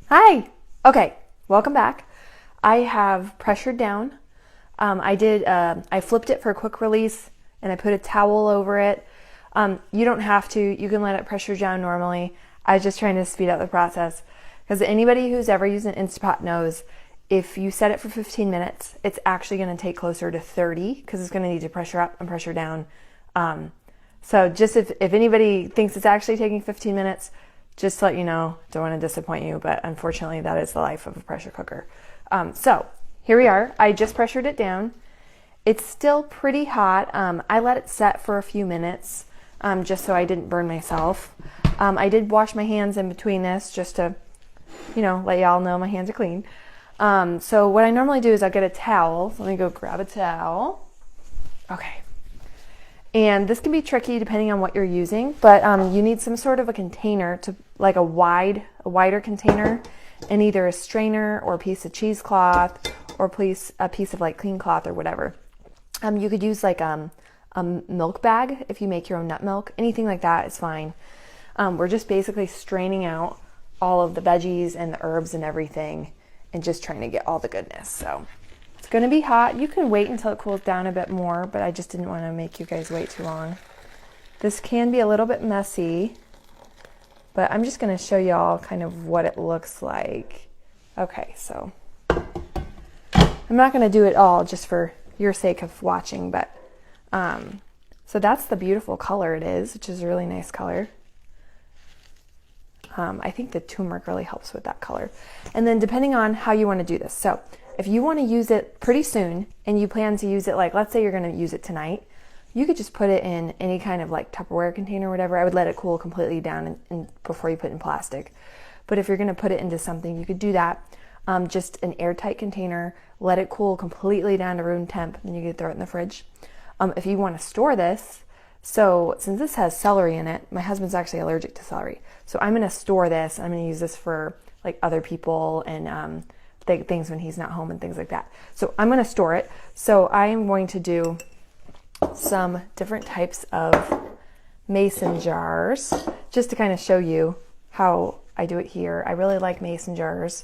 Hi. Okay, welcome back. I have pressured down. I flipped it for a quick release and I put a towel over it. You don't have to, you can let it pressure down normally. I was just trying to speed up the process because anybody who's ever used an Instapot knows if you set it for 15 minutes, it's actually going to take closer to 30 because it's going to need to pressure up and pressure down. So just if anybody thinks it's actually taking 15 minutes, just to let you know, don't want to disappoint you, but unfortunately that is the life of a pressure cooker. So here we are. I just pressured it down. It's still pretty hot. I let it set for a few minutes just so I didn't burn myself. I did wash my hands in between this just to, let y'all know my hands are clean. So what I normally do is I'll get a towel. So let me go grab a towel. Okay. And this can be tricky depending on what you're using, but you need some sort of a container to like a wider container, and either a strainer or a piece of cheesecloth or a piece of like clean cloth or whatever. You could use like a milk bag if you make your own nut milk. Anything like that is fine. We're just basically straining out all of the veggies and the herbs and everything and just trying to get all the goodness. So it's going to be hot. You can wait until it cools down a bit more, but I just didn't want to make you guys wait too long. This can be a little bit messy, but I'm just going to show y'all kind of what it looks like. Okay, so I'm not going to do it all just for your sake of watching, but so that's the beautiful color it is, which is a really nice color. I think the turmeric really helps with that color. And then depending on how you want to do this. So if you want to use it pretty soon and you plan to use it, like let's say you're going to use it tonight, you could just put it in any kind of like Tupperware container or whatever. I would let it cool completely down before you put it in plastic. But if you're going to put it into something, you could do that. Just an airtight container, let it cool completely down to room temp, and you could throw it in the fridge. If you want to store this, so since this has celery in it, my husband's actually allergic to celery. So I'm going to store this. I'm going to use this for like other people and things when he's not home and things like that. So I'm going to store it. So I am going to do some different types of mason jars just to kind of show you how I do it here. I really like mason jars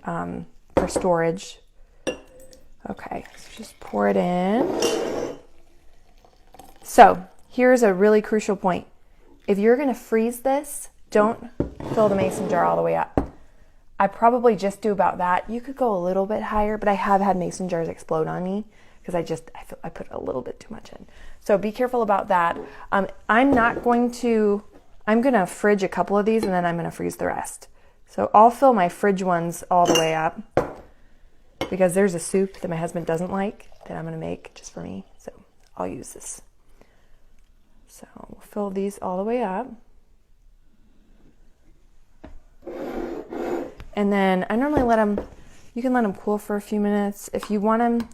for storage. Okay, so just pour it in. So here's a really crucial point. If you're going to freeze this, don't fill the mason jar all the way up. I probably just do about that. You could go a little bit higher, but I have had mason jars explode on me because I put a little bit too much in. So be careful about that. I'm going to fridge a couple of these and then I'm going to freeze the rest. So I'll fill my fridge ones all the way up because there's a soup that my husband doesn't like that I'm going to make just for me. So I'll use this. So we'll fill these all the way up. And then I normally you can let them cool for a few minutes. If you want them,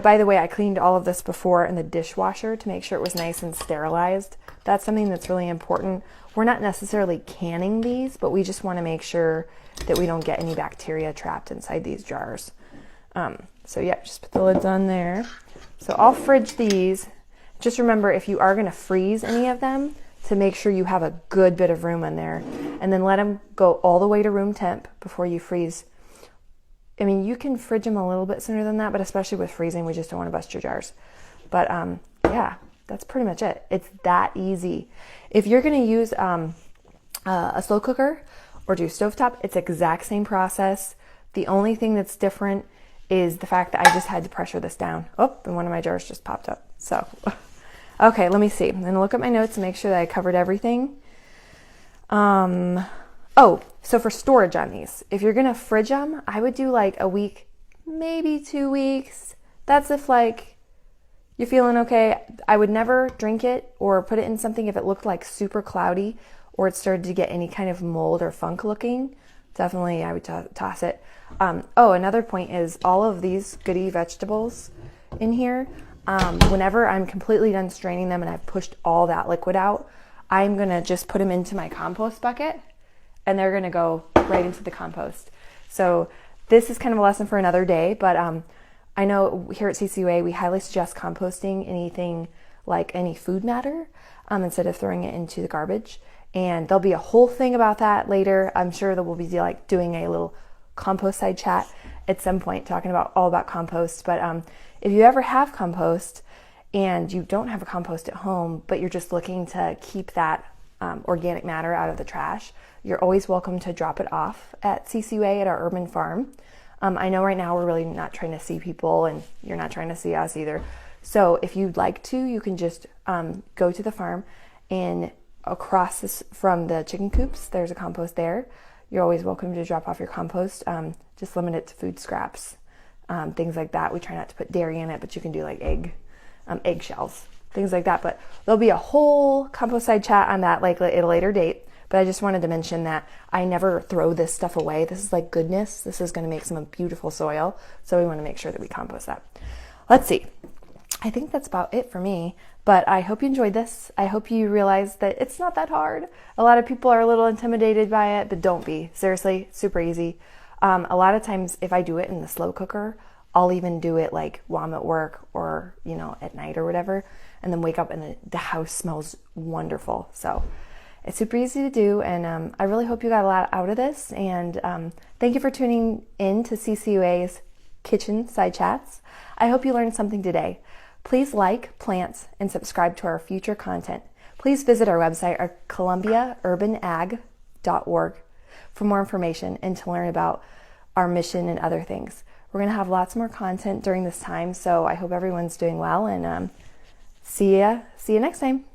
by the way, I cleaned all of this before in the dishwasher to make sure it was nice and sterilized. That's something that's really important. We're not necessarily canning these, but we just want to make sure that we don't get any bacteria trapped inside these jars. So yeah, just put the lids on there. So I'll fridge these. Just remember, if you are going to freeze any of them, to make sure you have a good bit of room in there, and then let them go all the way to room temp before you freeze. I mean, you can fridge them a little bit sooner than that, but especially with freezing, we just don't want to bust your jars. But yeah, that's pretty much it. It's that easy. If you're going to use a slow cooker or do stovetop, it's the exact same process. The only thing that's different is the fact that I just had to pressure this down. Oh, and one of my jars just popped up. So, okay, let me see. I'm going to look at my notes and make sure that I covered everything. So for storage on these, if you're going to fridge them, I would do like a week, maybe 2 weeks. That's if like you're feeling okay. I would never drink it or put it in something if it looked like super cloudy or it started to get any kind of mold or funk looking. Definitely I would toss it. Another point is all of these goodie vegetables in here, whenever I'm completely done straining them and I've pushed all that liquid out, I'm going to just put them into my compost bucket and they're going to go right into the compost. So this is kind of a lesson for another day, but I know here at CCUA we highly suggest composting anything like any food matter instead of throwing it into the garbage. And there'll be a whole thing about that later. I'm sure that we'll be like doing a little compost side chat at some point, talking about all about compost. But if you ever have compost and you don't have a compost at home, but you're just looking to keep that organic matter out of the trash, you're always welcome to drop it off at CCUA at our urban farm. I know right now we're really not trying to see people, and you're not trying to see us either. So if you'd like to, you can just go to the farm, and across this from the chicken coops, there's a compost there. You're always welcome to drop off your compost. Just limit it to food scraps, things like that. We try not to put dairy in it, but you can do like egg shells, things like that. But there'll be a whole compost side chat on that like at a later date. But I just wanted to mention that I never throw this stuff away. This is like goodness. This is going to make some beautiful soil. So we want to make sure that we compost that. Let's see. I think that's about it for me, but I hope you enjoyed this. I hope you realize that it's not that hard. A lot of people are a little intimidated by it, but don't be. Seriously, super easy. A lot of times if I do it in the slow cooker, I'll even do it like while I'm at work or, at night or whatever, and then wake up and the house smells wonderful. So it's super easy to do, and I really hope you got a lot out of this, and thank you for tuning in to CCUA's Kitchen Side Chats. I hope you learned something today. Please like, plant, and subscribe to our future content. Please visit our website at columbiaurbanag.org for more information and to learn about our mission and other things. We're going to have lots more content during this time, so I hope everyone's doing well, and see you next time.